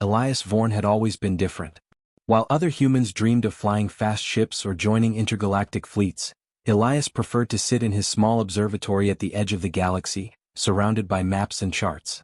Elias Vorn had always been different. While other humans dreamed of flying fast ships or joining intergalactic fleets, Elias preferred to sit in his small observatory at the edge of the galaxy, surrounded by maps and charts.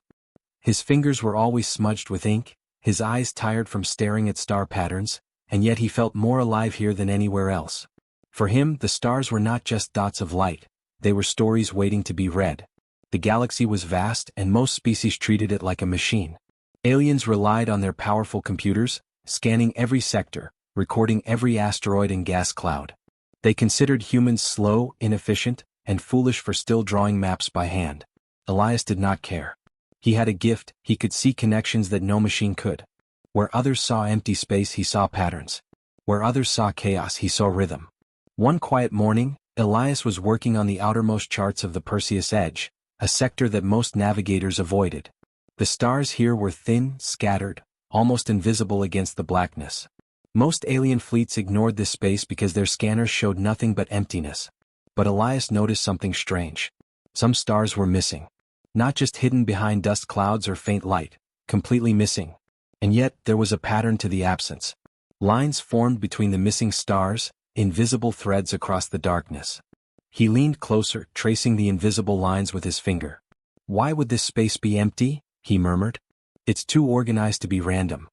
His fingers were always smudged with ink, his eyes tired from staring at star patterns, and yet he felt more alive here than anywhere else. For him, the stars were not just dots of light, they were stories waiting to be read. The galaxy was vast and most species treated it like a machine. Aliens relied on their powerful computers, scanning every sector, recording every asteroid and gas cloud. They considered humans slow, inefficient, and foolish for still drawing maps by hand. Elias did not care. He had a gift, he could see connections that no machine could. Where others saw empty space, he saw patterns. Where others saw chaos, he saw rhythm. One quiet morning, Elias was working on the outermost charts of the Perseus Edge, a sector that most navigators avoided. The stars here were thin, scattered, almost invisible against the blackness. Most alien fleets ignored this space because their scanners showed nothing but emptiness. But Elias noticed something strange. Some stars were missing. Not just hidden behind dust clouds or faint light, completely missing. And yet, there was a pattern to the absence. Lines formed between the missing stars, invisible threads across the darkness. He leaned closer, tracing the invisible lines with his finger. "Why would this space be empty?" he murmured. "It's too organized to be random."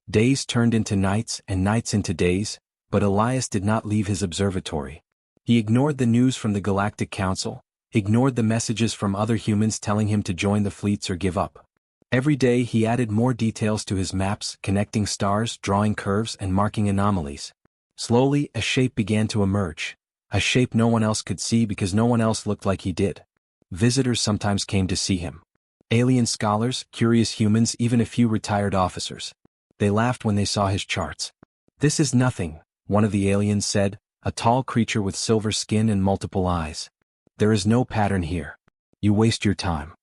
Days turned into nights and nights into days, but Elias did not leave his observatory. He ignored the news from the Galactic Council, ignored the messages from other humans telling him to join the fleets or give up. Every day he added more details to his maps, connecting stars, drawing curves, and marking anomalies. Slowly, a shape began to emerge. A shape no one else could see because no one else looked like he did. Visitors sometimes came to see him. Alien scholars, curious humans, even a few retired officers. They laughed when they saw his charts. "This is nothing," one of the aliens said, a tall creature with silver skin and multiple eyes. "There is no pattern here. You waste your time."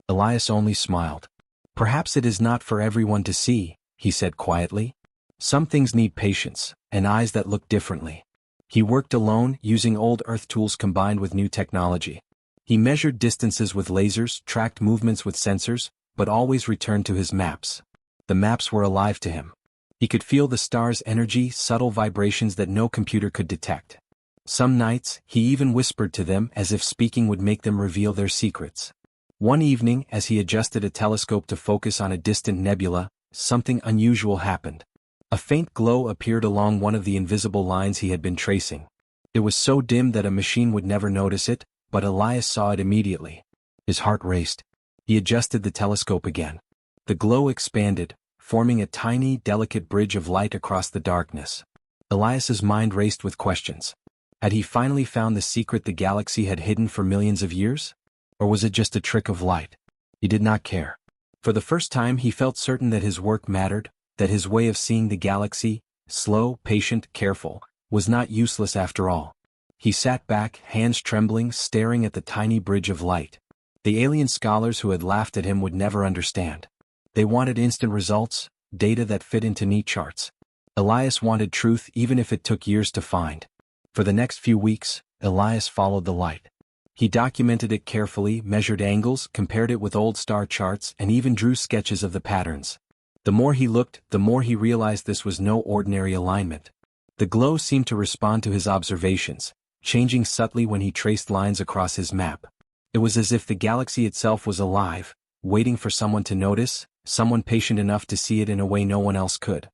Elias only smiled. "Perhaps it is not for everyone to see," he said quietly. "Some things need patience, and eyes that look differently." He worked alone, using old Earth tools combined with new technology. He measured distances with lasers, tracked movements with sensors, but always returned to his maps. The maps were alive to him. He could feel the stars' energy, subtle vibrations that no computer could detect. Some nights, he even whispered to them as if speaking would make them reveal their secrets. One evening, as he adjusted a telescope to focus on a distant nebula, something unusual happened. A faint glow appeared along one of the invisible lines he had been tracing. It was so dim that a machine would never notice it, but Elias saw it immediately. His heart raced. He adjusted the telescope again. The glow expanded, forming a tiny, delicate bridge of light across the darkness. Elias's mind raced with questions. Had he finally found the secret the galaxy had hidden for millions of years? Or was it just a trick of light? He did not care. For the first time he felt certain that his work mattered, that his way of seeing the galaxy, slow, patient, careful, was not useless after all. He sat back, hands trembling, staring at the tiny bridge of light. The alien scholars who had laughed at him would never understand. They wanted instant results, data that fit into neat charts. Elias wanted truth even if it took years to find. For the next few weeks, Elias followed the light. He documented it carefully, measured angles, compared it with old star charts, and even drew sketches of the patterns. The more he looked, the more he realized this was no ordinary alignment. The glow seemed to respond to his observations, changing subtly when he traced lines across his map. It was as if the galaxy itself was alive, waiting for someone to notice, someone patient enough to see it in a way no one else could.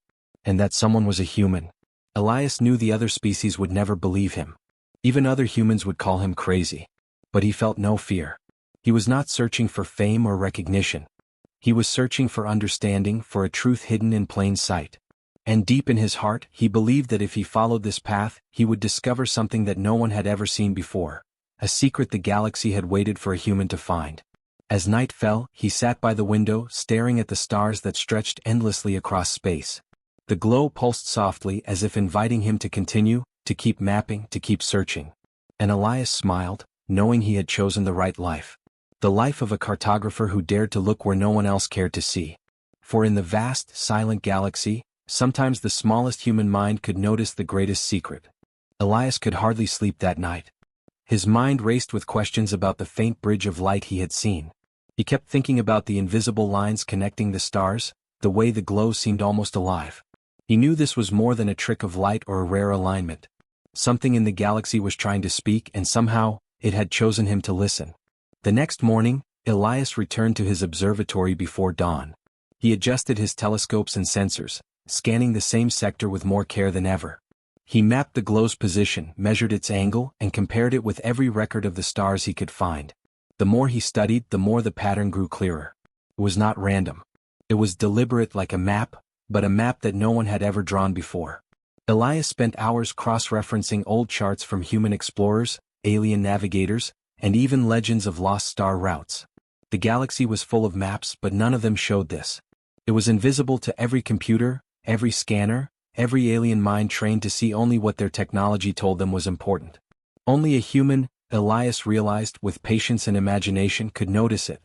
And that someone was a human. Elias knew the other species would never believe him. Even other humans would call him crazy. But he felt no fear. He was not searching for fame or recognition. He was searching for understanding, for a truth hidden in plain sight. And deep in his heart, he believed that if he followed this path, he would discover something that no one had ever seen before. A secret the galaxy had waited for a human to find. As night fell, he sat by the window, staring at the stars that stretched endlessly across space. The glow pulsed softly as if inviting him to continue, to keep mapping, to keep searching. And Elias smiled, knowing he had chosen the right life. The life of a cartographer who dared to look where no one else cared to see. For in the vast, silent galaxy, sometimes the smallest human mind could notice the greatest secret. Elias could hardly sleep that night. His mind raced with questions about the faint bridge of light he had seen. He kept thinking about the invisible lines connecting the stars, the way the glow seemed almost alive. He knew this was more than a trick of light or a rare alignment. Something in the galaxy was trying to speak, and somehow, it had chosen him to listen. The next morning, Elias returned to his observatory before dawn. He adjusted his telescopes and sensors, scanning the same sector with more care than ever. He mapped the glow's position, measured its angle, and compared it with every record of the stars he could find. The more he studied, the more the pattern grew clearer. It was not random. It was deliberate, like a map, but a map that no one had ever drawn before. Elias spent hours cross-referencing old charts from human explorers, alien navigators, and even legends of lost star routes. The galaxy was full of maps, but none of them showed this. It was invisible to every computer, every scanner, every alien mind trained to see only what their technology told them was important. Only a human, Elias realized, with patience and imagination, could notice it.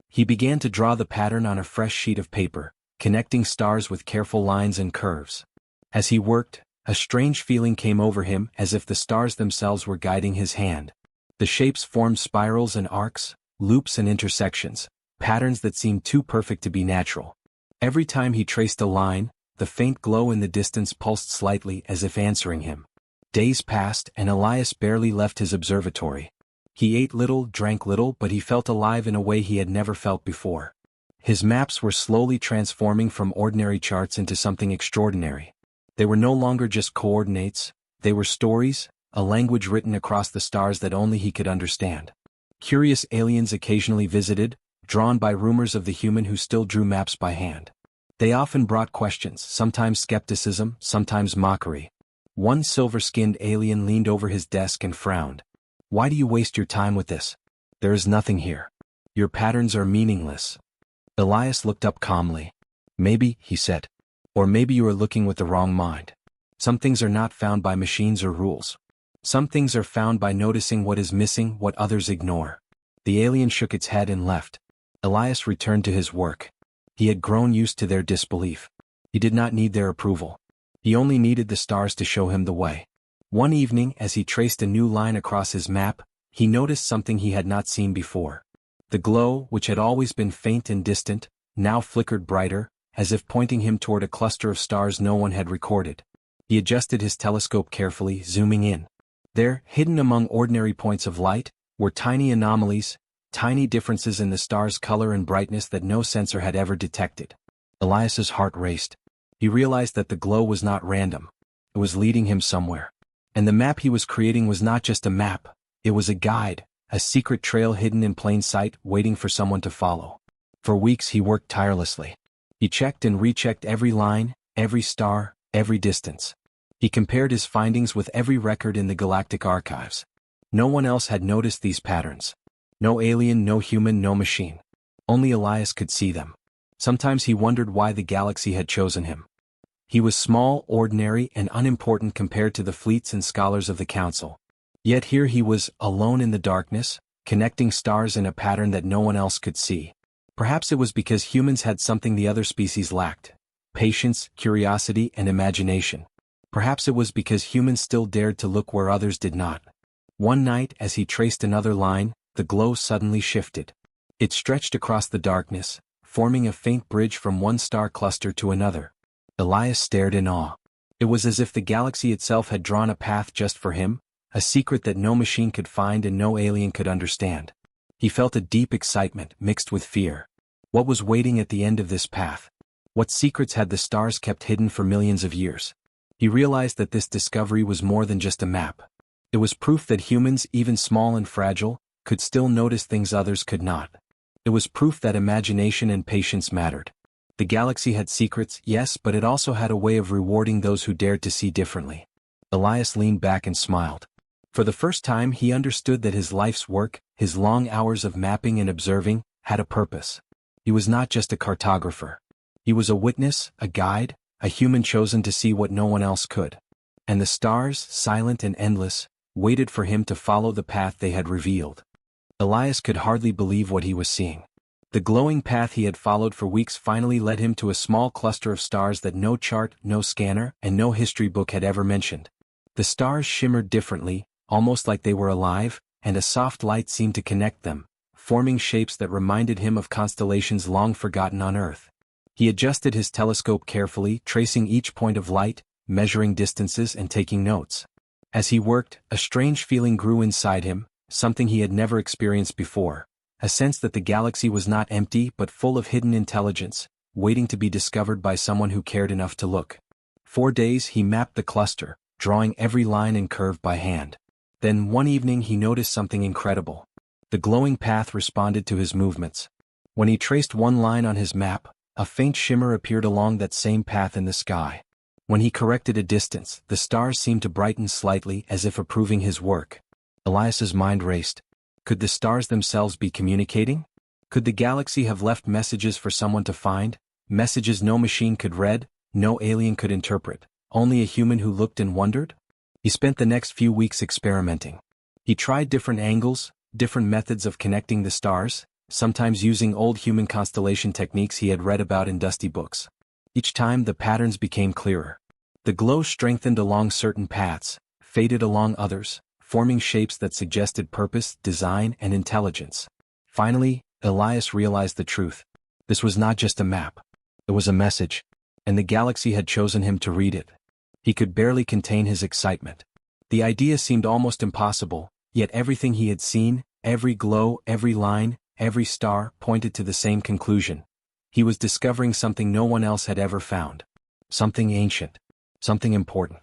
He began to draw the pattern on a fresh sheet of paper, connecting stars with careful lines and curves. As he worked, a strange feeling came over him, as if the stars themselves were guiding his hand. The shapes formed spirals and arcs, loops and intersections, patterns that seemed too perfect to be natural. Every time he traced a line, the faint glow in the distance pulsed slightly, as if answering him. Days passed, and Elias barely left his observatory. He ate little, drank little, but he felt alive in a way he had never felt before. His maps were slowly transforming from ordinary charts into something extraordinary. They were no longer just coordinates, they were stories, a language written across the stars that only he could understand. Curious aliens occasionally visited, drawn by rumors of the human who still drew maps by hand. They often brought questions, sometimes skepticism, sometimes mockery. One silver-skinned alien leaned over his desk and frowned. "Why do you waste your time with this? There is nothing here. Your patterns are meaningless." Elias looked up calmly. "Maybe," he said. "Or maybe you are looking with the wrong mind. Some things are not found by machines or rules. Some things are found by noticing what is missing, what others ignore." The alien shook its head and left. Elias returned to his work. He had grown used to their disbelief. He did not need their approval. He only needed the stars to show him the way. One evening, as he traced a new line across his map, he noticed something he had not seen before. The glow, which had always been faint and distant, now flickered brighter, as if pointing him toward a cluster of stars no one had recorded. He adjusted his telescope carefully, zooming in. There, hidden among ordinary points of light, were tiny anomalies, tiny differences in the star's color and brightness that no sensor had ever detected. Elias's heart raced. He realized that the glow was not random. It was leading him somewhere. And the map he was creating was not just a map, it was a guide, a secret trail hidden in plain sight, waiting for someone to follow. For weeks he worked tirelessly. He checked and rechecked every line, every star, every distance. He compared his findings with every record in the galactic archives. No one else had noticed these patterns. No alien, no human, no machine. Only Elias could see them. Sometimes he wondered why the galaxy had chosen him. He was small, ordinary, and unimportant compared to the fleets and scholars of the Council. Yet here he was, alone in the darkness, connecting stars in a pattern that no one else could see. Perhaps it was because humans had something the other species lacked: patience, curiosity, and imagination. Perhaps it was because humans still dared to look where others did not. One night, as he traced another line, the glow suddenly shifted. It stretched across the darkness, forming a faint bridge from one star cluster to another. Elias stared in awe. It was as if the galaxy itself had drawn a path just for him, a secret that no machine could find and no alien could understand. He felt a deep excitement mixed with fear. What was waiting at the end of this path? What secrets had the stars kept hidden for millions of years? He realized that this discovery was more than just a map. It was proof that humans, even small and fragile, could still notice things others could not. It was proof that imagination and patience mattered. The galaxy had secrets, yes, but it also had a way of rewarding those who dared to see differently. Elias leaned back and smiled. For the first time he understood that his life's work, his long hours of mapping and observing, had a purpose. He was not just a cartographer. He was a witness, a guide, a human chosen to see what no one else could. And the stars, silent and endless, waited for him to follow the path they had revealed. Elias could hardly believe what he was seeing. The glowing path he had followed for weeks finally led him to a small cluster of stars that no chart, no scanner, and no history book had ever mentioned. The stars shimmered differently, almost like they were alive, and a soft light seemed to connect them, forming shapes that reminded him of constellations long forgotten on Earth. He adjusted his telescope carefully, tracing each point of light, measuring distances and taking notes. As he worked, a strange feeling grew inside him, something he had never experienced before, a sense that the galaxy was not empty but full of hidden intelligence, waiting to be discovered by someone who cared enough to look. 4 days he mapped the cluster, drawing every line and curve by hand. Then one evening he noticed something incredible. The glowing path responded to his movements. When he traced one line on his map, a faint shimmer appeared along that same path in the sky. When he corrected a distance, the stars seemed to brighten slightly as if approving his work. Elias's mind raced. Could the stars themselves be communicating? Could the galaxy have left messages for someone to find? Messages no machine could read, no alien could interpret, only a human who looked and wondered? He spent the next few weeks experimenting. He tried different angles, different methods of connecting the stars, sometimes using old human constellation techniques he had read about in dusty books. Each time the patterns became clearer. The glow strengthened along certain paths, faded along others, forming shapes that suggested purpose, design, and intelligence. Finally, Elias realized the truth. This was not just a map. It was a message, and the galaxy had chosen him to read it. He could barely contain his excitement. The idea seemed almost impossible, yet everything he had seen, every glow, every line, every star, pointed to the same conclusion. He was discovering something no one else had ever found. Something ancient. Something important.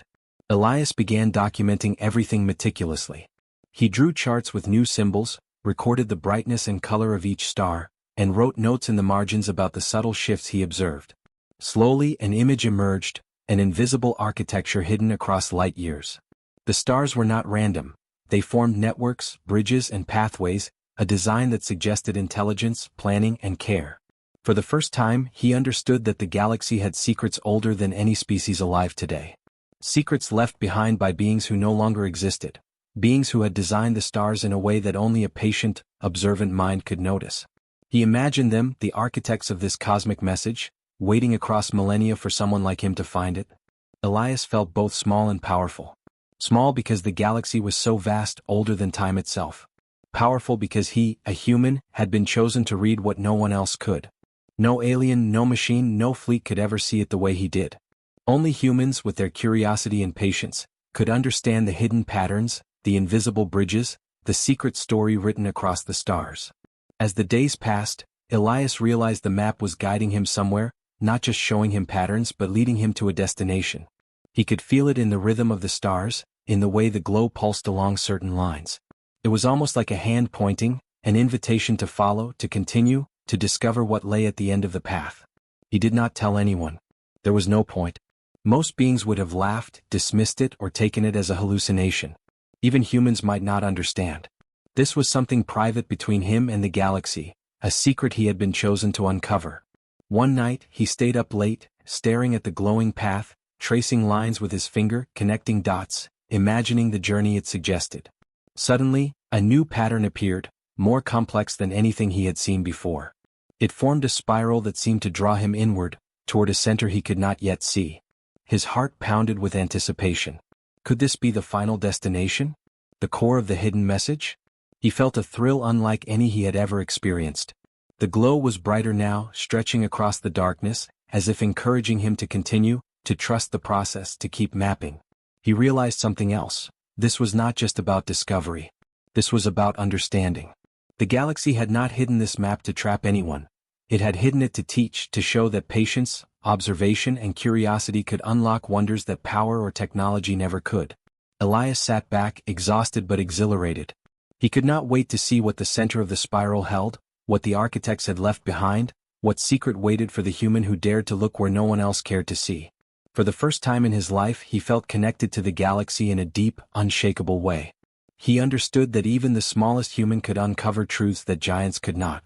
Elias began documenting everything meticulously. He drew charts with new symbols, recorded the brightness and color of each star, and wrote notes in the margins about the subtle shifts he observed. Slowly an image emerged, an invisible architecture hidden across light years. The stars were not random. They formed networks, bridges, and pathways, a design that suggested intelligence, planning, and care. For the first time, he understood that the galaxy had secrets older than any species alive today. Secrets left behind by beings who no longer existed. Beings who had designed the stars in a way that only a patient, observant mind could notice. He imagined them, the architects of this cosmic message, waiting across millennia for someone like him to find it. Elias felt both small and powerful. Small because the galaxy was so vast, older than time itself. Powerful because he, a human, had been chosen to read what no one else could. No alien, no machine, no fleet could ever see it the way he did. Only humans, with their curiosity and patience, could understand the hidden patterns, the invisible bridges, the secret story written across the stars. As the days passed, Elias realized the map was guiding him somewhere, not just showing him patterns but leading him to a destination. He could feel it in the rhythm of the stars, in the way the glow pulsed along certain lines. It was almost like a hand pointing, an invitation to follow, to continue, to discover what lay at the end of the path. He did not tell anyone. There was no point. Most beings would have laughed, dismissed it, or taken it as a hallucination. Even humans might not understand. This was something private between him and the galaxy, a secret he had been chosen to uncover. One night, he stayed up late, staring at the glowing path, tracing lines with his finger, connecting dots, imagining the journey it suggested. Suddenly, a new pattern appeared, more complex than anything he had seen before. It formed a spiral that seemed to draw him inward, toward a center he could not yet see. His heart pounded with anticipation. Could this be the final destination? The core of the hidden message? He felt a thrill unlike any he had ever experienced. The glow was brighter now, stretching across the darkness, as if encouraging him to continue, to trust the process, to keep mapping. He realized something else. This was not just about discovery. This was about understanding. The galaxy had not hidden this map to trap anyone. It had hidden it to teach, to show that patience, observation, and curiosity could unlock wonders that power or technology never could. Elias sat back, exhausted but exhilarated. He could not wait to see what the center of the spiral held, what the architects had left behind, what secret waited for the human who dared to look where no one else cared to see. For the first time in his life, he felt connected to the galaxy in a deep, unshakable way. He understood that even the smallest human could uncover truths that giants could not.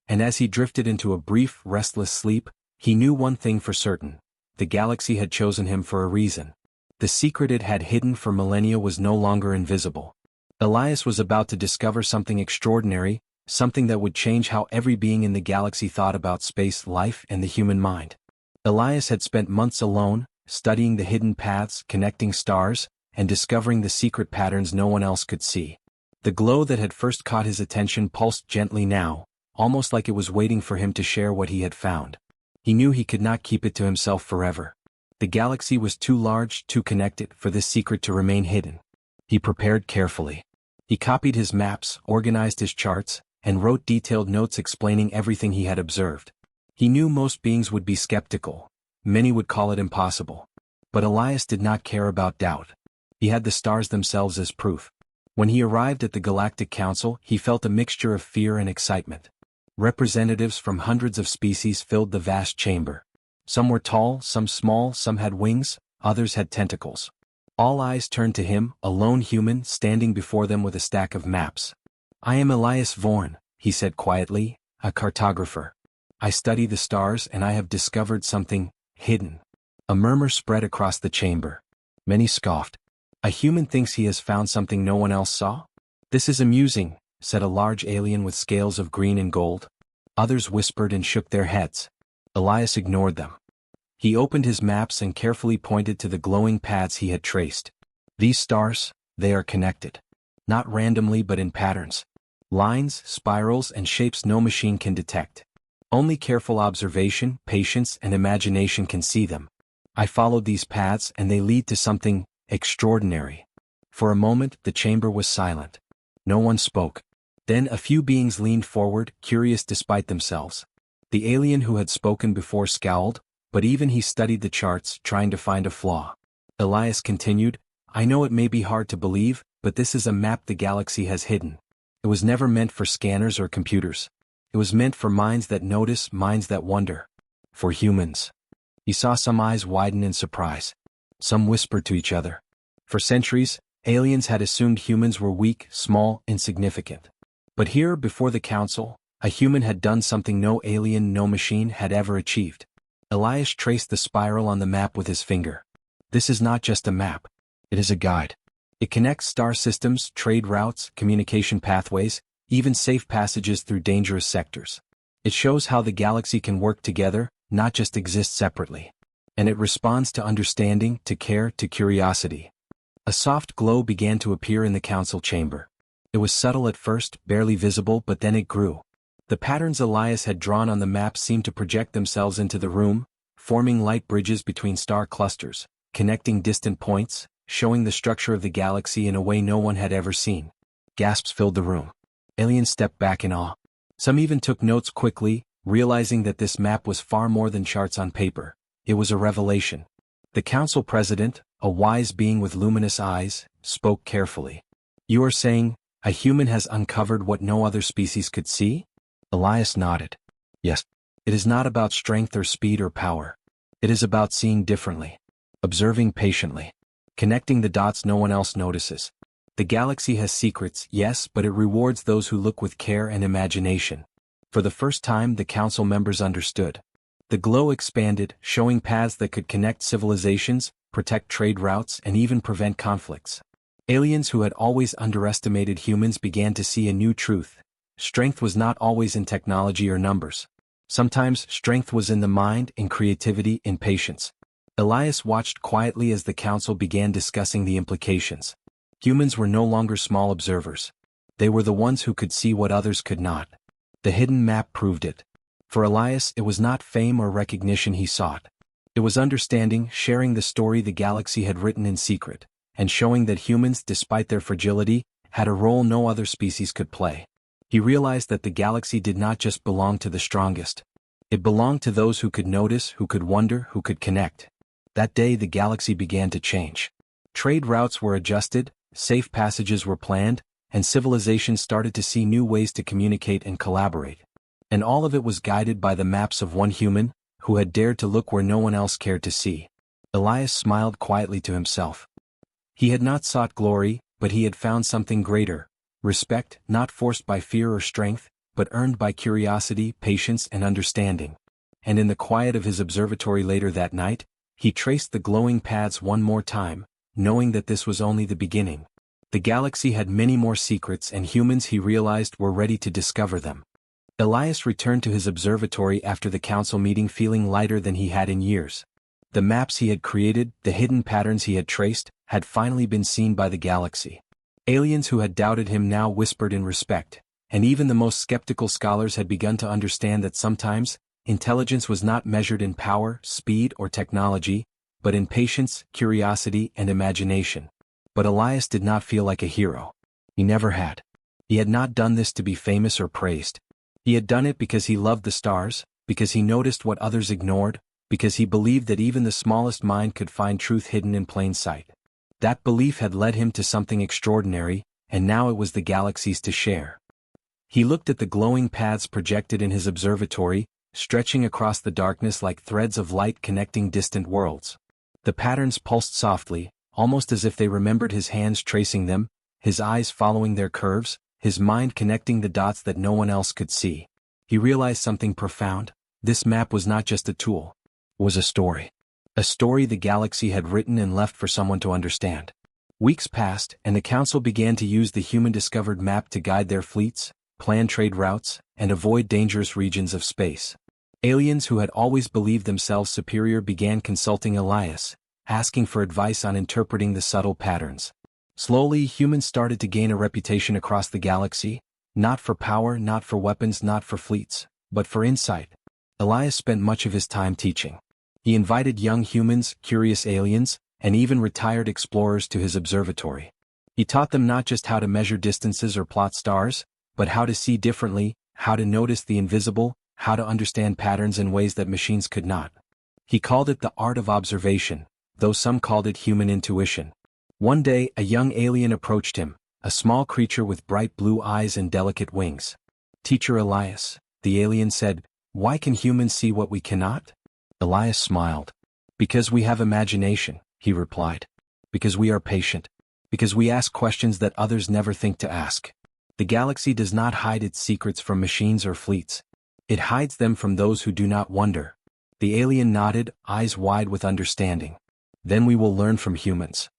And as he drifted into a brief, restless sleep, he knew one thing for certain. The galaxy had chosen him for a reason. The secret it had hidden for millennia was no longer invisible. Elias was about to discover something extraordinary, something that would change how every being in the galaxy thought about space, life, and the human mind. Elias had spent months alone, studying the hidden paths, connecting stars, and discovering the secret patterns no one else could see. The glow that had first caught his attention pulsed gently now, almost like it was waiting for him to share what he had found. He knew he could not keep it to himself forever. The galaxy was too large, too connected, for this secret to remain hidden. He prepared carefully. He copied his maps, organized his charts, and wrote detailed notes explaining everything he had observed. He knew most beings would be skeptical. Many would call it impossible. But Elias did not care about doubt. He had the stars themselves as proof. When he arrived at the Galactic Council, he felt a mixture of fear and excitement. Representatives from hundreds of species filled the vast chamber. Some were tall, some small, some had wings, others had tentacles. All eyes turned to him, a lone human standing before them with a stack of maps. "I am Elias Vorn," he said quietly, "a cartographer. I study the stars and I have discovered something hidden." A murmur spread across the chamber. Many scoffed. "A human thinks he has found something no one else saw? This is amusing," said a large alien with scales of green and gold. Others whispered and shook their heads. Elias ignored them. He opened his maps and carefully pointed to the glowing paths he had traced. "These stars, they are connected. Not randomly but in patterns. Lines, spirals, and shapes no machine can detect. Only careful observation, patience, and imagination can see them. I followed these paths and they lead to something extraordinary." For a moment, the chamber was silent. No one spoke. Then a few beings leaned forward, curious despite themselves. The alien who had spoken before scowled, but even he studied the charts, trying to find a flaw. Elias continued, "I know it may be hard to believe, but this is a map the galaxy has hidden. It was never meant for scanners or computers. It was meant for minds that notice, minds that wonder. For humans." He saw some eyes widen in surprise. Some whispered to each other. For centuries, aliens had assumed humans were weak, small, insignificant. But here, before the council, a human had done something no alien, no machine had ever achieved. Elias traced the spiral on the map with his finger. This is not just a map. It is a guide. It connects star systems, trade routes, communication pathways, even safe passages through dangerous sectors. It shows how the galaxy can work together, not just exist separately. And it responds to understanding, to care, to curiosity. A soft glow began to appear in the council chamber. It was subtle at first, barely visible, but then it grew. The patterns Elias had drawn on the map seemed to project themselves into the room, forming light bridges between star clusters, connecting distant points, showing the structure of the galaxy in a way no one had ever seen. Gasps filled the room. Aliens stepped back in awe. Some even took notes quickly, realizing that this map was far more than charts on paper. It was a revelation. The council president, a wise being with luminous eyes, spoke carefully. "You are saying, a human has uncovered what no other species could see?" Elias nodded. "Yes. It is not about strength or speed or power. It is about seeing differently, observing patiently, connecting the dots no one else notices. The galaxy has secrets, yes, but it rewards those who look with care and imagination." For the first time, the council members understood. The glow expanded, showing paths that could connect civilizations, protect trade routes, and even prevent conflicts. Aliens who had always underestimated humans began to see a new truth. Strength was not always in technology or numbers. Sometimes strength was in the mind, in creativity, in patience. Elias watched quietly as the council began discussing the implications. Humans were no longer small observers. They were the ones who could see what others could not. The hidden map proved it. For Elias, it was not fame or recognition he sought. It was understanding, sharing the story the galaxy had written in secret, and showing that humans, despite their fragility, had a role no other species could play. He realized that the galaxy did not just belong to the strongest. It belonged to those who could notice, who could wonder, who could connect. That day the galaxy began to change. Trade routes were adjusted, safe passages were planned, and civilizations started to see new ways to communicate and collaborate. And all of it was guided by the maps of one human, who had dared to look where no one else cared to see. Elias smiled quietly to himself. He had not sought glory, but he had found something greater. Respect, not forced by fear or strength, but earned by curiosity, patience, and understanding. And in the quiet of his observatory later that night, he traced the glowing paths one more time, knowing that this was only the beginning. The galaxy had many more secrets, and humans, he realized, were ready to discover them. Elias returned to his observatory after the council meeting feeling lighter than he had in years. The maps he had created, the hidden patterns he had traced, had finally been seen by the galaxy. Aliens who had doubted him now whispered in respect, and even the most skeptical scholars had begun to understand that sometimes, intelligence was not measured in power, speed, or technology, but in patience, curiosity, and imagination. But Elias did not feel like a hero. He never had. He had not done this to be famous or praised. He had done it because he loved the stars, because he noticed what others ignored, because he believed that even the smallest mind could find truth hidden in plain sight. That belief had led him to something extraordinary, and now it was the galaxies to share. He looked at the glowing paths projected in his observatory, stretching across the darkness like threads of light connecting distant worlds. The patterns pulsed softly, almost as if they remembered his hands tracing them, his eyes following their curves, his mind connecting the dots that no one else could see. He realized something profound. This map was not just a tool. It was a story. A story the galaxy had written and left for someone to understand. Weeks passed, and the Council began to use the human-discovered map to guide their fleets, plan trade routes, and avoid dangerous regions of space. Aliens who had always believed themselves superior began consulting Elias, asking for advice on interpreting the subtle patterns. Slowly, humans started to gain a reputation across the galaxy, not for power, not for weapons, not for fleets, but for insight. Elias spent much of his time teaching. He invited young humans, curious aliens, and even retired explorers to his observatory. He taught them not just how to measure distances or plot stars, but how to see differently, how to notice the invisible, how to understand patterns in ways that machines could not. He called it the art of observation, though some called it human intuition. One day, a young alien approached him, a small creature with bright blue eyes and delicate wings. "Teacher Elias," the alien said, "why can humans see what we cannot?" Elias smiled. "Because we have imagination," he replied. "Because we are patient. Because we ask questions that others never think to ask. The galaxy does not hide its secrets from machines or fleets. It hides them from those who do not wonder." The alien nodded, eyes wide with understanding. "Then we will learn from humans."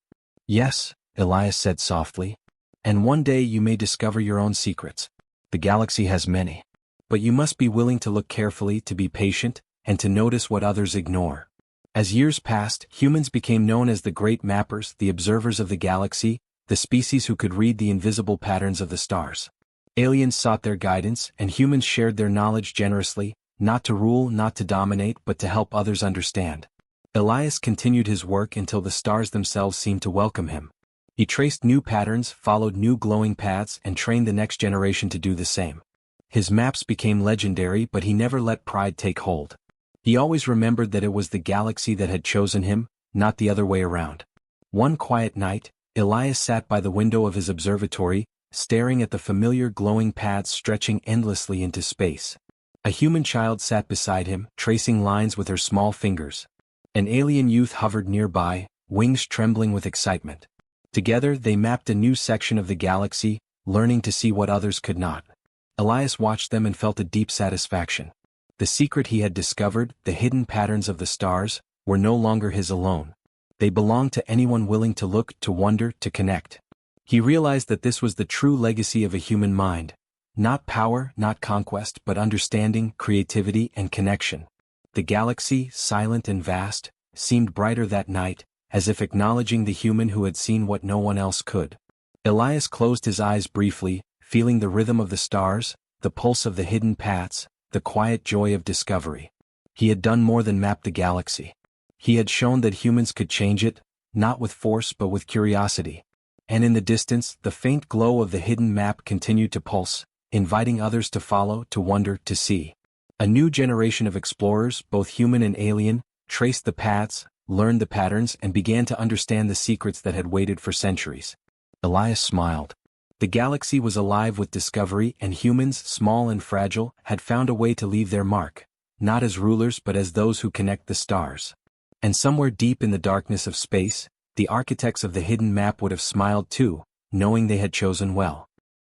"Yes," Elias said softly. "And one day you may discover your own secrets. The galaxy has many. But you must be willing to look carefully, to be patient, and to notice what others ignore." As years passed, humans became known as the great mappers, the observers of the galaxy, the species who could read the invisible patterns of the stars. Aliens sought their guidance, and humans shared their knowledge generously, not to rule, not to dominate, but to help others understand. Elias continued his work until the stars themselves seemed to welcome him. He traced new patterns, followed new glowing paths, and trained the next generation to do the same. His maps became legendary, but he never let pride take hold. He always remembered that it was the galaxy that had chosen him, not the other way around. One quiet night, Elias sat by the window of his observatory, staring at the familiar glowing paths stretching endlessly into space. A human child sat beside him, tracing lines with her small fingers. An alien youth hovered nearby, wings trembling with excitement. Together they mapped a new section of the galaxy, learning to see what others could not. Elias watched them and felt a deep satisfaction. The secret he had discovered, the hidden patterns of the stars, were no longer his alone. They belonged to anyone willing to look, to wonder, to connect. He realized that this was the true legacy of a human mind. Not power, not conquest, but understanding, creativity, and connection. The galaxy, silent and vast, seemed brighter that night, as if acknowledging the human who had seen what no one else could. Elias closed his eyes briefly, feeling the rhythm of the stars, the pulse of the hidden paths, the quiet joy of discovery. He had done more than map the galaxy. He had shown that humans could change it, not with force but with curiosity. And in the distance, the faint glow of the hidden map continued to pulse, inviting others to follow, to wonder, to see. A new generation of explorers, both human and alien, traced the paths, learned the patterns, and began to understand the secrets that had waited for centuries. Elias smiled. The galaxy was alive with discovery, and humans, small and fragile, had found a way to leave their mark, not as rulers but as those who connect the stars. And somewhere deep in the darkness of space, the architects of the hidden map would have smiled too, knowing they had chosen well.